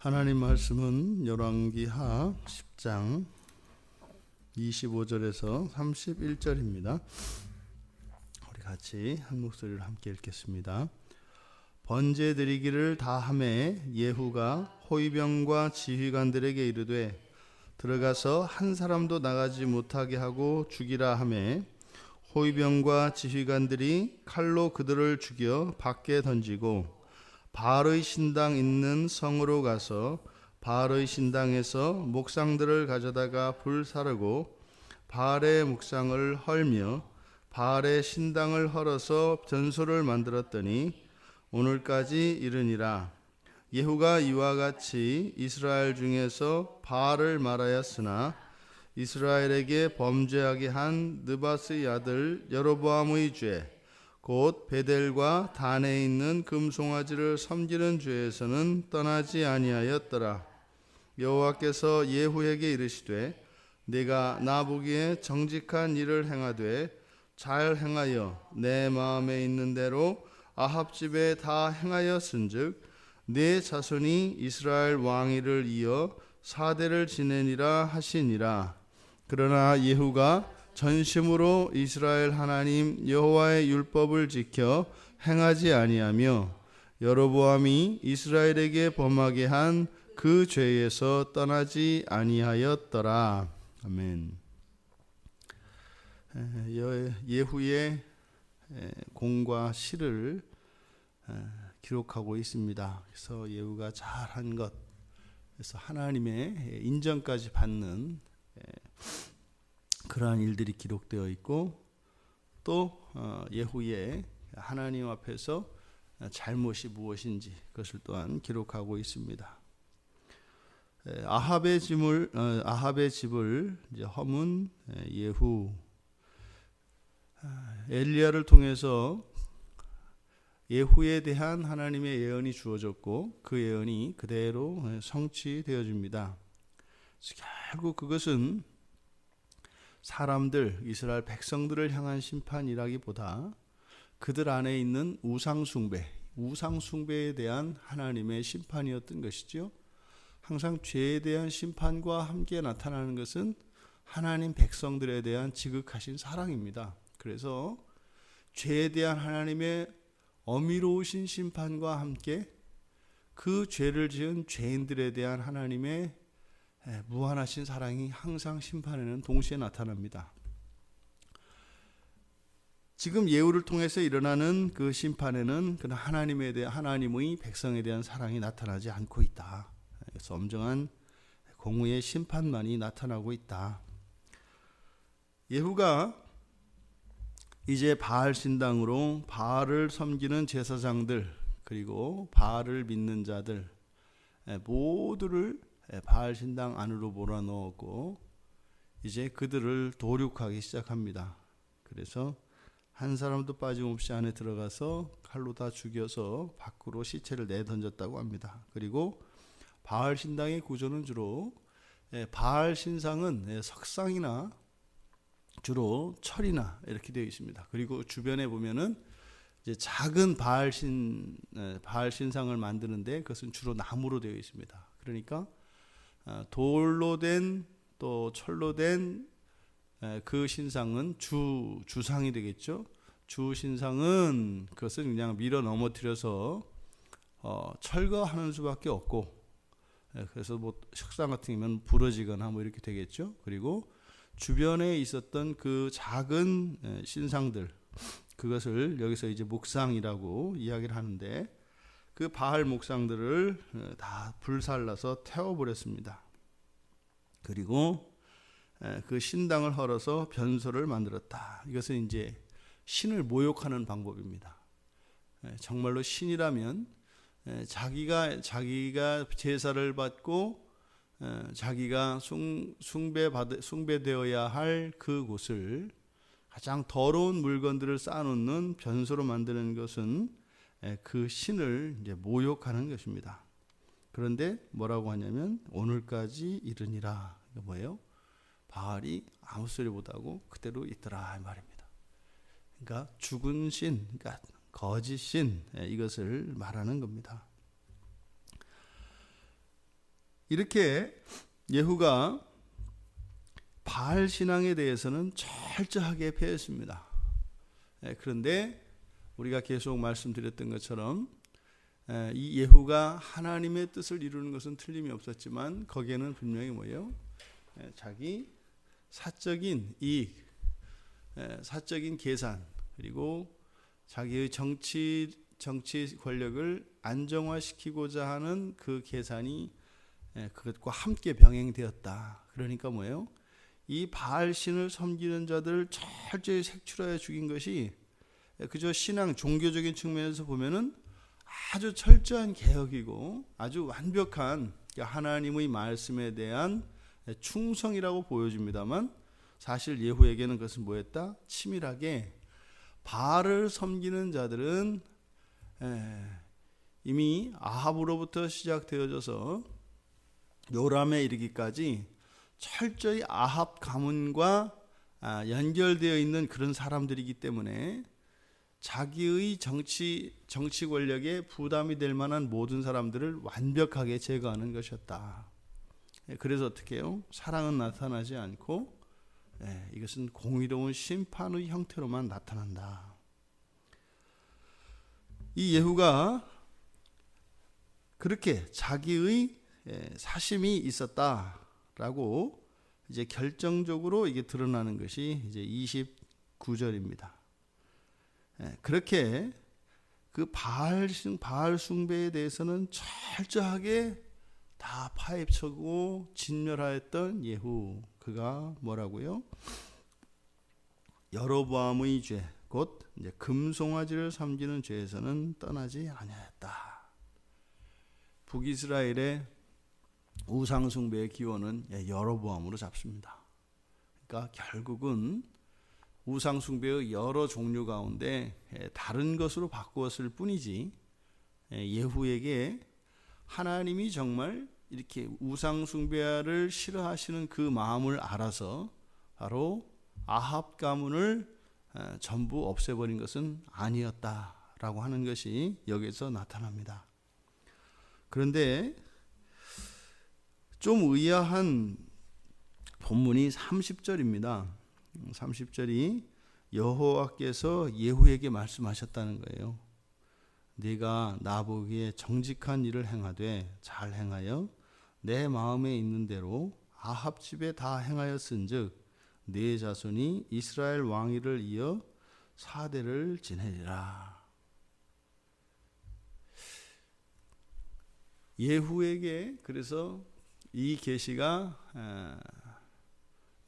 하나님 말씀은 열왕기하 10장 25절에서 31절입니다. 우리 같이 한 목소리로 함께 읽겠습니다. 번제 드리기를 다하매 예후가 호위병과 지휘관들에게 이르되 들어가서 한 사람도 나가지 못하게 하고 죽이라 하매 호위병과 지휘관들이 칼로 그들을 죽여 밖에 던지고 바알의 신당 있는 성으로 가서 바알의 신당에서 목상들을 가져다가 불사르고 바알의 목상을 헐며 바알의 신당을 헐어서 변소를 만들었더니 오늘까지 이르니라. 예후가 이와 같이 이스라엘 중에서 바알을 말하였으나 이스라엘에게 범죄하게 한 느밧의 아들 여로보암의 죄 곧 베델과 단에 있는 금송아지를 섬기는 죄에서는 떠나지 아니하였더라. 여호와께서 예후에게 이르시되 네가 나 보기에 정직한 일을 행하되 잘 행하여 내 마음에 있는 대로 아합 집에 다 행하였은즉 네 자손이 이스라엘 왕위를 이어 4대를 지내니라 하시니라. 그러나 예후가 전심으로 이스라엘 하나님 여호와의 율법을 지켜 행하지 아니하며 여로보암이 이스라엘에게 범하게 한 그 죄에서 떠나지 아니하였더라. 아멘. 예후의 공과 시를 기록하고 있습니다. 그래서 예후가 잘한 것, 그래서 하나님의 인정까지 받는 그러한 일들이 기록되어 있고 또 예후의 하나님 앞에서 잘못이 무엇인지 그것을 또한 기록하고 있습니다. 아합의 집을 이제 허문 예후, 엘리야를 통해서 예후에 대한 하나님의 예언이 주어졌고 그 예언이 그대로 성취되어집니다. 결국 그것은 사람들, 이스라엘 백성들을 향한 심판이라기보다 그들 안에 있는 우상숭배에 대한 하나님의 심판이었던 것이죠. 항상 죄에 대한 심판과 함께 나타나는 것은 하나님 백성들에 대한 지극하신 사랑입니다. 그래서 죄에 대한 하나님의 어미로우신 심판과 함께 그 죄를 지은 죄인들에 대한 하나님의 무한하신 사랑이 항상 심판에는 동시에 나타납니다. 지금 예후를 통해서 일어나는 그 심판에는 하나님의 백성에 대한 사랑이 나타나지 않고 있다. 그래서 엄정한 공의의 심판만이 나타나고 있다. 예후가 이제 바알 신당으로 바알을 섬기는 제사장들 그리고 바알을 믿는 자들 모두를 바알 신당 안으로 몰아넣었고 이제 그들을 도륙하기 시작합니다. 그래서 한 사람도 빠짐없이 안에 들어가서 칼로 다 죽여서 밖으로 시체를 내던졌다고 합니다. 그리고 바알 신당의 구조는 주로 바알 신상은 석상이나 주로 철이나 이렇게 되어 있습니다. 그리고 주변에 보면은 이제 작은 바알 신상을 만드는데 그것은 주로 나무로 되어 있습니다. 그러니까 돌로 된 또 철로 된 그 신상은 주상이 되겠죠. 주 신상은 그것은 그냥 밀어 넘어뜨려서 철거하는 수밖에 없고 그래서 뭐 석상 같은 경우는 부러지거나 뭐 이렇게 되겠죠. 그리고 주변에 있었던 그 작은 신상들 그것을 여기서 이제 목상이라고 이야기를 하는데 그 바알 목상들을 다 불살라서 태워버렸습니다. 그리고 그 신당을 헐어서 변소를 만들었다. 이것은 이제 신을 모욕하는 방법입니다. 정말로 신이라면 자기가 제사를 받고 자기가 숭배되어야 할 그곳을 가장 더러운 물건들을 쌓아놓는 변소로 만드는 것은 그 신을 이제 모욕하는 것입니다. 그런데 뭐라고 하냐면 오늘까지 이르니라. 이게 뭐예요? 바알이 아무 소리 못하고 그대로 있더라 이 말입니다. 그러니까 죽은 신, 그러니까 거짓 신 이것을 말하는 겁니다. 이렇게 예후가 바알 신앙에 대해서는 철저하게 패했습니다. 그런데 우리가 계속 말씀드렸던 것처럼 이 예후가 하나님의 뜻을 이루는 것은 틀림이 없었지만 거기에는 분명히 뭐예요? 자기 사적인 이익, 사적인 계산, 그리고 자기의 정치 권력을 안정화시키고자 하는 그 계산이 그것과 함께 병행되었다. 그러니까 뭐예요? 이 바알 신을 섬기는 자들을 철저히 색출하여 죽인 것이 그저 신앙 종교적인 측면에서 보면은 아주 철저한 개혁이고 아주 완벽한 하나님의 말씀에 대한 충성이라고 보여집니다만, 사실 예후에게는 그것은 뭐였다? 치밀하게 바알을 섬기는 자들은 이미 아합으로부터 시작되어져서 요람에 이르기까지 철저히 아합 가문과 연결되어 있는 그런 사람들이기 때문에 자기의 정치 권력에 부담이 될 만한 모든 사람들을 완벽하게 제거하는 것이었다. 그래서 어떻게 해요? 사랑은 나타나지 않고 이것은 공의로운 심판의 형태로만 나타난다. 이 예후가 그렇게 자기의 사심이 있었다라고 이제 결정적으로 이게 드러나는 것이 이제 29절입니다. 그렇게 그 바알 숭배에 대해서는 철저하게 다 파헤치고 진멸하였던 예후, 그가 뭐라고요? 여로보암의 죄, 곧 이제 금송아지를 섬기는 죄에서는 떠나지 아니하였다. 북이스라엘의 우상 숭배의 기원은 여로보암으로 잡습니다. 그러니까 결국은 우상 숭배의 여러 종류 가운데 다른 것으로 바꾸었을 뿐이지, 예후에게 하나님이 정말 이렇게 우상 숭배를 싫어하시는 그 마음을 알아서 바로 아합 가문을 전부 없애버린 것은 아니었다라고 하는 것이 여기서 나타납니다. 그런데 좀 의아한 본문이 30절입니다. 30절이 여호와께서 예후에게 말씀하셨다는 거예요. 네가 나보기에 정직한 일을 행하되 잘 행하여 내 마음에 있는 대로 아합 집에 다 행하였은즉 네 자손이 이스라엘 왕위를 이어 4대를 지내리라. 예후에게 그래서 이 계시가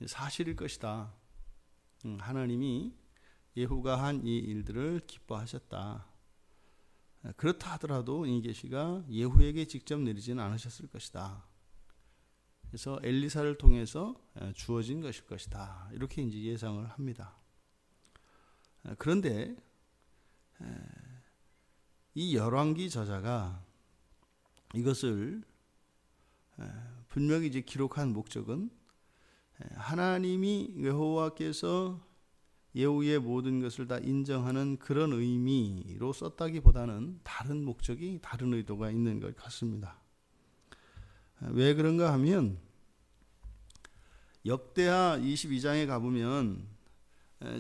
사실일 것이다. 하나님이 예후가 한 이 일들을 기뻐하셨다. 그렇다 하더라도 이 계시가 예후에게 직접 내리지는 않으셨을 것이다. 그래서 엘리사를 통해서 주어진 것일 것이다. 이렇게 이제 예상을 합니다. 그런데 이 열왕기 저자가 이것을 분명히 이제 기록한 목적은 하나님이 여호와께서 예후의 모든 것을 다 인정하는 그런 의미로 썼다기보다는 다른 목적이, 다른 의도가 있는 것 같습니다. 왜 그런가 하면 역대하 22장에 가보면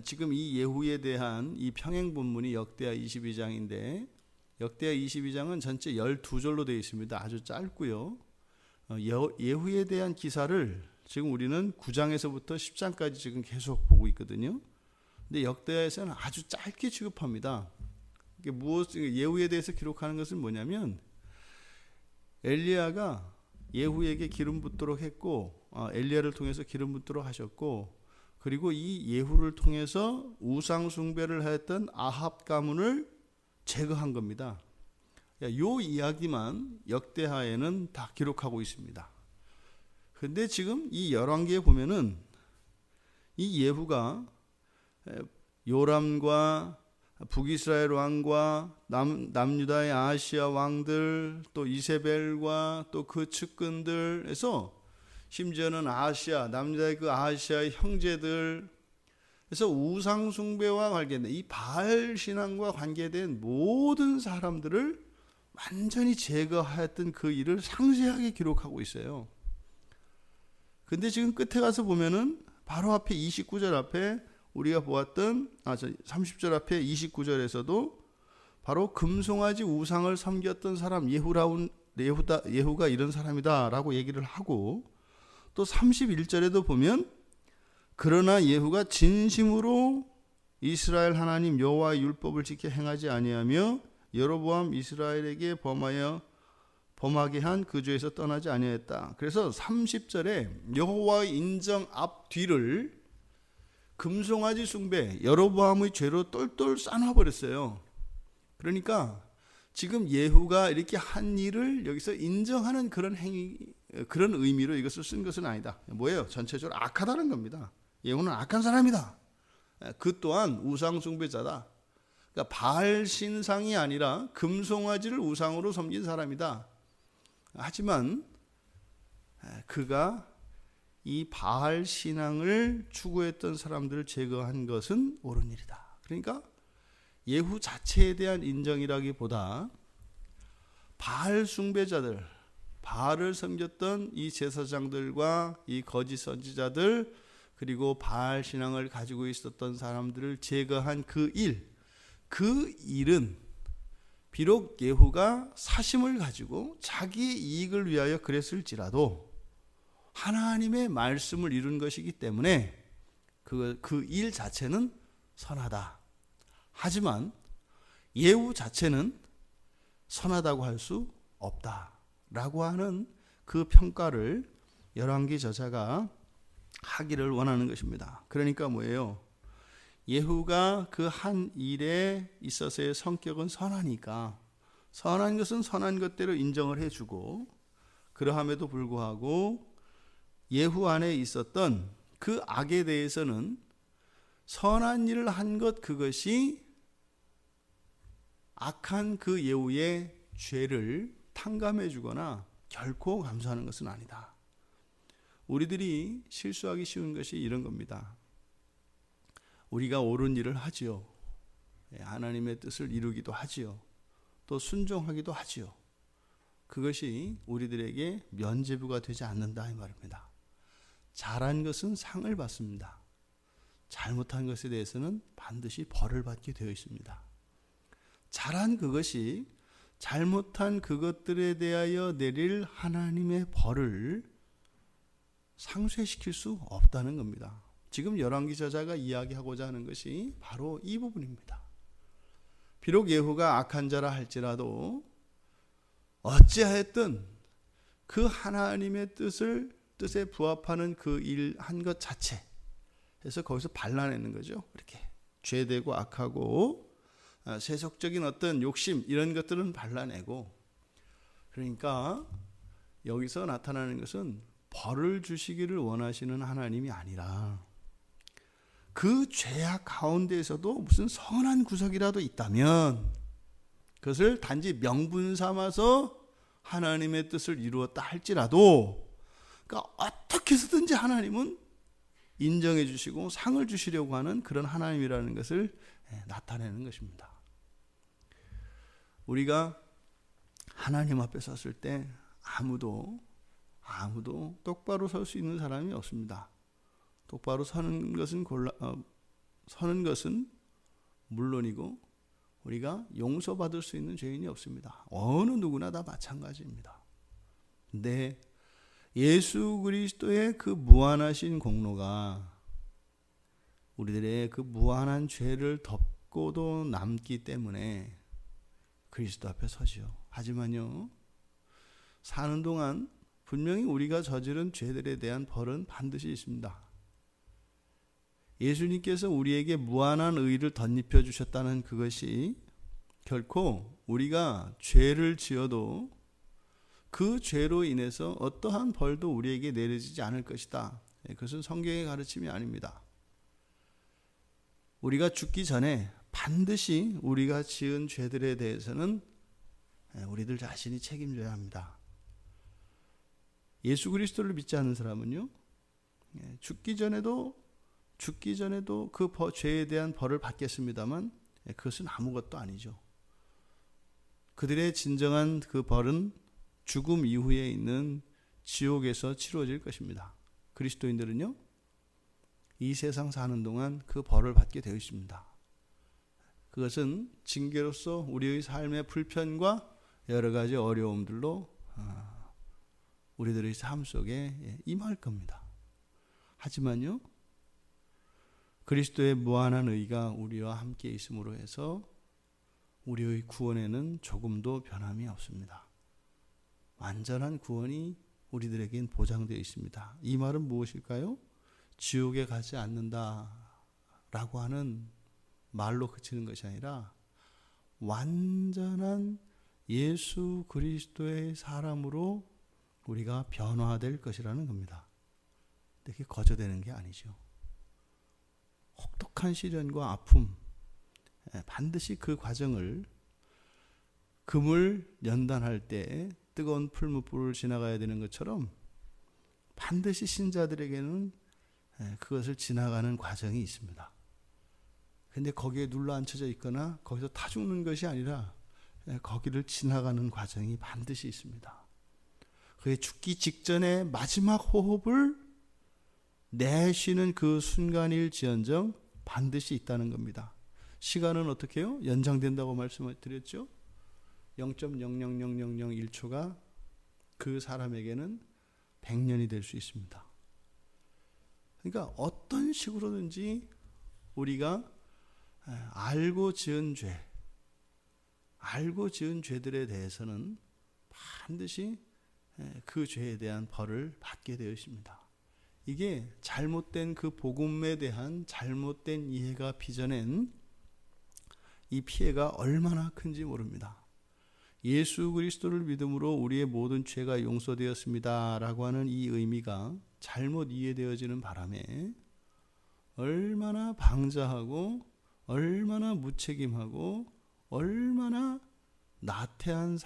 지금 이 예후에 대한 이 평행 본문이 역대하 22장인데, 역대하 22장은 전체 12절로 되어 있습니다. 아주 짧고요. 예후에 대한 기사를 지금 우리는 9장에서부터 10장까지 지금 계속 보고 있거든요. 근데 역대하에서는 아주 짧게 취급합니다. 이게 예후에 대해서 기록하는 것은 뭐냐면, 엘리야가 예후에게 기름 붓도록 했고, 엘리야를 통해서 기름 붓도록 하셨고, 그리고 이 예후를 통해서 우상 숭배를 했던 아합 가문을 제거한 겁니다. 요 이야기만 역대하에는 다 기록하고 있습니다. 근데 지금 이 열왕기에 보면은 이 예후가 요람과 북이스라엘 왕과 남유다의 아하시아 왕들, 또 이세벨과 또 그 측근들에서, 심지어는 남유다의 그 아하시아의 형제들, 그래서 우상 숭배와 관계된 이 바알 신앙과 관계된 모든 사람들을 완전히 제거하였던 그 일을 상세하게 기록하고 있어요. 근데 지금 끝에 가서 보면은 바로 앞에 29절 앞에 우리가 보았던 30절 앞에 29절에서도 바로 금송아지 우상을 섬겼던 사람 예후가 이런 사람이다라고 얘기를 하고, 또 31절에도 보면 그러나 예후가 진심으로 이스라엘 하나님 여호와의 율법을 지켜 행하지 아니하며 여로보암 이스라엘에게 범하게 한 그 죄에서 떠나지 아니하였다. 그래서 30절에 여호와의 인정 앞뒤를 금송아지 숭배 여로보암의 죄로 똘똘 싸놔버렸어요. 그러니까 지금 예후가 이렇게 한 일을 여기서 인정하는 그런 행위, 그런 의미로 이것을 쓴 것은 아니다. 뭐예요? 전체적으로 악하다는 겁니다. 예후는 악한 사람이다. 그 또한 우상 숭배자다. 그러니까 바알 신상이 아니라 금송아지를 우상으로 섬긴 사람이다. 하지만 그가 이 바알 신앙을 추구했던 사람들을 제거한 것은 옳은 일이다. 그러니까 예후 자체에 대한 인정이라기보다 바알 숭배자들, 바알을 섬겼던 이 제사장들과 이 거짓 선지자들, 그리고 바알 신앙을 가지고 있었던 사람들을 제거한 그 일은 비록 예후가 사심을 가지고 자기의 이익을 위하여 그랬을지라도 하나님의 말씀을 이룬 것이기 때문에 그 일 자체는 선하다. 하지만 예후 자체는 선하다고 할 수 없다라고 하는 그 평가를 열왕기 저자가 하기를 원하는 것입니다. 그러니까 뭐예요? 예후가 그 한 일에 있어서의 성격은 선하니까 선한 것은 선한 것대로 인정을 해주고, 그러함에도 불구하고 예후 안에 있었던 그 악에 대해서는 선한 일을 한 것, 그것이 악한 그 예후의 죄를 탕감해 주거나 결코 감수하는 것은 아니다. 우리들이 실수하기 쉬운 것이 이런 겁니다. 우리가 옳은 일을 하지요. 하나님의 뜻을 이루기도 하지요. 또 순종하기도 하지요. 그것이 우리들에게 면죄부가 되지 않는다 이 말입니다. 잘한 것은 상을 받습니다. 잘못한 것에 대해서는 반드시 벌을 받게 되어 있습니다. 잘한 그것이 잘못한 그것들에 대하여 내릴 하나님의 벌을 상쇄시킬 수 없다는 겁니다. 지금 열왕기 저자가 이야기하고자 하는 것이 바로 이 부분입니다. 비록 예후가 악한 자라 할지라도 어찌하였든 그 하나님의 뜻에 부합하는 그 일 한 것 자체 해서 거기서 발라내는 거죠. 이렇게 죄되고 악하고 세속적인 어떤 욕심 이런 것들은 발라내고, 그러니까 여기서 나타나는 것은 벌을 주시기를 원하시는 하나님이 아니라 그 죄악 가운데에서도 무슨 선한 구석이라도 있다면 그것을 단지 명분 삼아서 하나님의 뜻을 이루었다 할지라도, 그러니까 어떻게 해서든지 하나님은 인정해 주시고 상을 주시려고 하는 그런 하나님이라는 것을 나타내는 것입니다. 우리가 하나님 앞에 섰을 때 아무도 똑바로 설 수 있는 사람이 없습니다. 똑바로 서는 것은 물론이고 우리가 용서받을 수 있는 죄인이 없습니다. 어느 누구나 다 마찬가지입니다. 근데 예수 그리스도의 그 무한하신 공로가 우리들의 그 무한한 죄를 덮고도 남기 때문에 그리스도 앞에 서지요. 하지만요, 사는 동안 분명히 우리가 저지른 죄들에 대한 벌은 반드시 있습니다. 예수님께서 우리에게 무한한 의를 덧입혀 주셨다는 그것이 결코 우리가 죄를 지어도 그 죄로 인해서 어떠한 벌도 우리에게 내려지지 않을 것이다. 그것은 성경의 가르침이 아닙니다. 우리가 죽기 전에 반드시 우리가 지은 죄들에 대해서는 우리들 자신이 책임져야 합니다. 예수 그리스도를 믿지 않는 사람은요, 죽기 전에도 그 죄에 대한 벌을 받겠습니다만 그것은 아무것도 아니죠. 그들의 진정한 그 벌은 죽음 이후에 있는 지옥에서 치루어질 것입니다. 그리스도인들은요, 이 세상 사는 동안 그 벌을 받게 되어 있습니다. 그것은 징계로서 우리의 삶의 불편과 여러 가지 어려움들로 우리들의 삶 속에 임할 겁니다. 하지만요, 그리스도의 무한한 의가 우리와 함께 있음으로 해서 우리의 구원에는 조금도 변함이 없습니다. 완전한 구원이 우리들에겐 보장되어 있습니다. 이 말은 무엇일까요? 지옥에 가지 않는다라고 하는 말로 그치는 것이 아니라 완전한 예수 그리스도의 사람으로 우리가 변화될 것이라는 겁니다. 그게 거저되는 게 아니죠. 혹독한 시련과 아픔, 반드시 그 과정을 금을 연단할 때 뜨거운 풀무불을 지나가야 되는 것처럼 반드시 신자들에게는 그것을 지나가는 과정이 있습니다. 근데 거기에 눌러 앉혀져 있거나 거기서 타 죽는 것이 아니라 거기를 지나가는 과정이 반드시 있습니다. 그의 죽기 직전에 마지막 호흡을 내쉬는 그 순간일지언정 반드시 있다는 겁니다. 시간은 어떻게 해요? 연장된다고 말씀을 드렸죠. 0.0000001초가 그 사람에게는 100년이 될 수 있습니다. 그러니까 어떤 식으로든지 우리가 알고 지은 죄들에 대해서는 반드시 그 죄에 대한 벌을 받게 되어 있습니다. 이게 잘못된 그 복음에 대한 잘못된 이해가 빚어낸 이 피해가 얼마나 큰지 모릅니다. 예수 그리스도를 믿음으로 우리의 모든 죄가 용서되었습니다 라고 하는 이 의미가 잘못 이해되어지는 바람에 얼마나 방자하고 얼마나 무책임하고 얼마나 나태한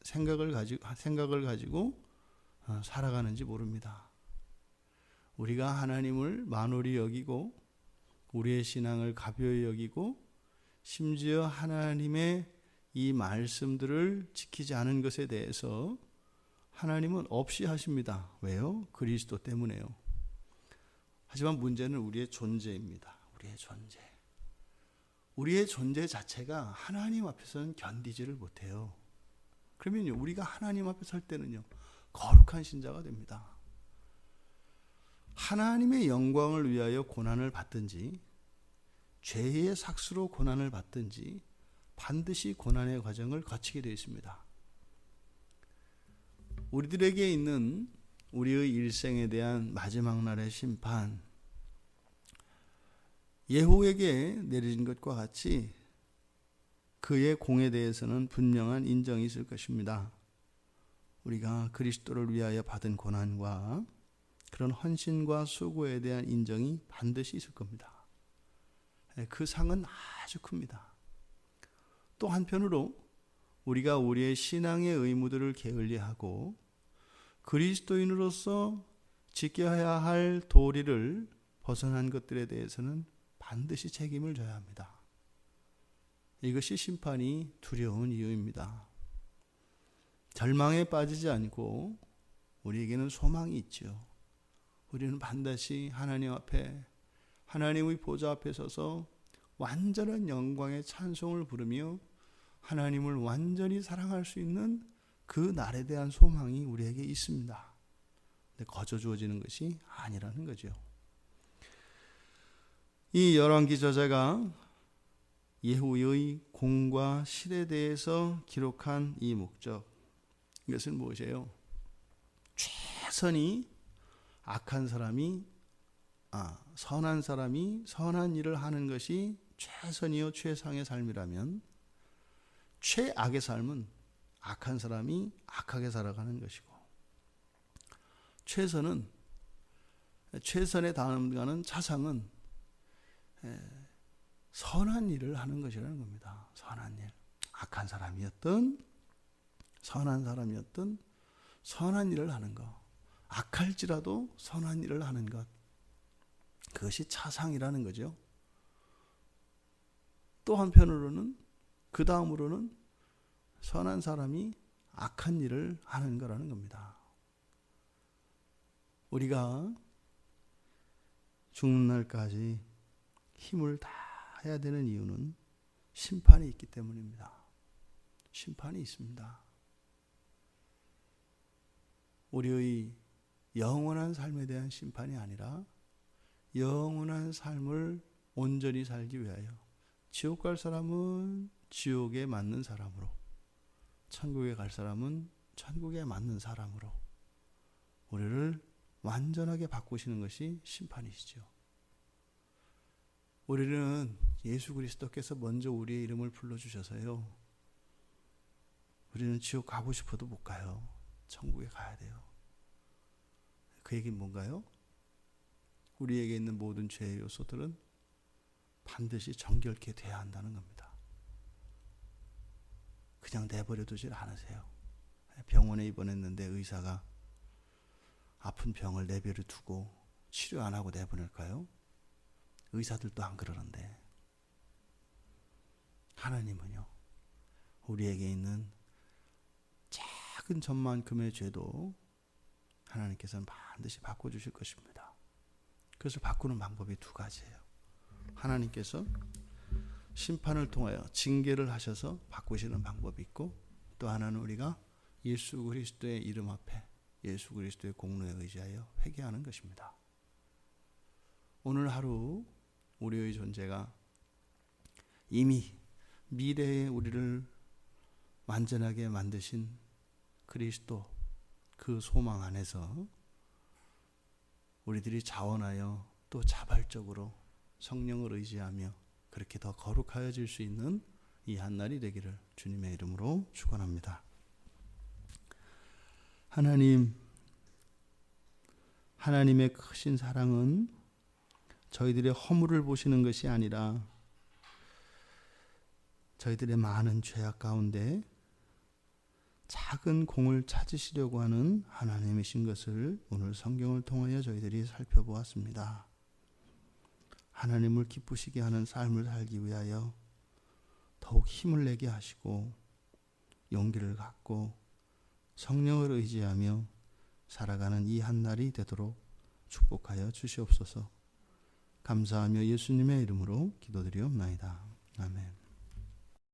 생각을 가지고 살아가는지 모릅니다. 우리가 하나님을 만홀히 여기고 우리의 신앙을 가벼이 여기고 심지어 하나님의 이 말씀들을 지키지 않은 것에 대해서 하나님은 없이 하십니다. 왜요? 그리스도 때문에요. 하지만 문제는 우리의 존재입니다. 우리의 존재 자체가 하나님 앞에서는 견디지를 못해요. 그러면요, 우리가 하나님 앞에 설 때는요, 거룩한 신자가 됩니다. 하나님의 영광을 위하여 고난을 받든지 죄의 삭수로 고난을 받든지 반드시 고난의 과정을 거치게 되어 있습니다. 우리들에게 있는 우리의 일생에 대한 마지막 날의 심판, 예후에게 내려진 것과 같이 그의 공에 대해서는 분명한 인정이 있을 것입니다. 우리가 그리스도를 위하여 받은 고난과 그런 헌신과 수고에 대한 인정이 반드시 있을 겁니다. 그 상은 아주 큽니다. 또 한편으로 우리가 우리의 신앙의 의무들을 게을리하고 그리스도인으로서 지켜야 할 도리를 벗어난 것들에 대해서는 반드시 책임을 져야 합니다. 이것이 심판이 두려운 이유입니다. 절망에 빠지지 않고 우리에게는 소망이 있죠. 우리는 반드시 하나님 앞에 하나님의 보좌 앞에 서서 완전한 영광의 찬송을 부르며 하나님을 완전히 사랑할 수 있는 그 날에 대한 소망이 우리에게 있습니다. 근데 거저 주어지는 것이 아니라는 거죠. 이 열왕기 저자가 예후의 공과 실에 대해서 기록한 이 목적, 이것은 무엇이에요? 선한 사람이 선한 일을 하는 것이 최선이요 최상의 삶이라면 최악의 삶은 악한 사람이 악하게 살아가는 것이고, 최선의 다음 가는 차상은 선한 일을 하는 것이라는 겁니다. 선한 일. 악한 사람이었든 선한 사람이었든 선한 일을 하는 것. 악할지라도 선한 일을 하는 것. 그것이 차상이라는 거죠. 또 한편으로는 그 다음으로는 선한 사람이 악한 일을 하는 거라는 겁니다. 우리가 죽는 날까지 힘을 다해야 되는 이유는 심판이 있기 때문입니다. 심판이 있습니다. 우리의 영원한 삶에 대한 심판이 아니라 영원한 삶을 온전히 살기 위하여 지옥 갈 사람은 지옥에 맞는 사람으로, 천국에 갈 사람은 천국에 맞는 사람으로 우리를 완전하게 바꾸시는 것이 심판이시죠. 우리는 예수 그리스도께서 먼저 우리의 이름을 불러주셔서요, 우리는 지옥 가고 싶어도 못 가요. 천국에 가야 돼요. 그 얘기는 뭔가요? 우리에게 있는 모든 죄의 요소들은 반드시 정결케 돼야 한다는 겁니다. 그냥 내버려 두질 않으세요. 병원에 입원했는데 의사가 아픈 병을 내버려 두고 치료 안 하고 내보낼까요? 의사들도 안 그러는데, 하나님은요, 우리에게 있는 작은 점만큼의 죄도 하나님께서는 반드시 바꿔주실 것입니다. 그래서 바꾸는 방법이 두 가지예요. 하나님께서 심판을 통하여 징계를 하셔서 바꾸시는 방법이 있고, 또 하나는 우리가 예수 그리스도의 이름 앞에 예수 그리스도의 공로에 의지하여 회개하는 것입니다. 오늘 하루 우리의 존재가 이미 미래에 우리를 완전하게 만드신 그리스도, 그 소망 안에서 우리들이 자원하여 또 자발적으로 성령을 의지하며 그렇게 더 거룩하여질 수 있는 이 한날이 되기를 주님의 이름으로 축원합니다. 하나님의 크신 사랑은 저희들의 허물을 보시는 것이 아니라 저희들의 많은 죄악 가운데 작은 공을 찾으시려고 하는 하나님이신 것을 오늘 성경을 통하여 저희들이 살펴보았습니다. 하나님을 기쁘시게 하는 삶을 살기 위하여 더욱 힘을 내게 하시고 용기를 갖고 성령을 의지하며 살아가는 이 한날이 되도록 축복하여 주시옵소서. 감사하며 예수님의 이름으로 기도드리옵나이다. 아멘.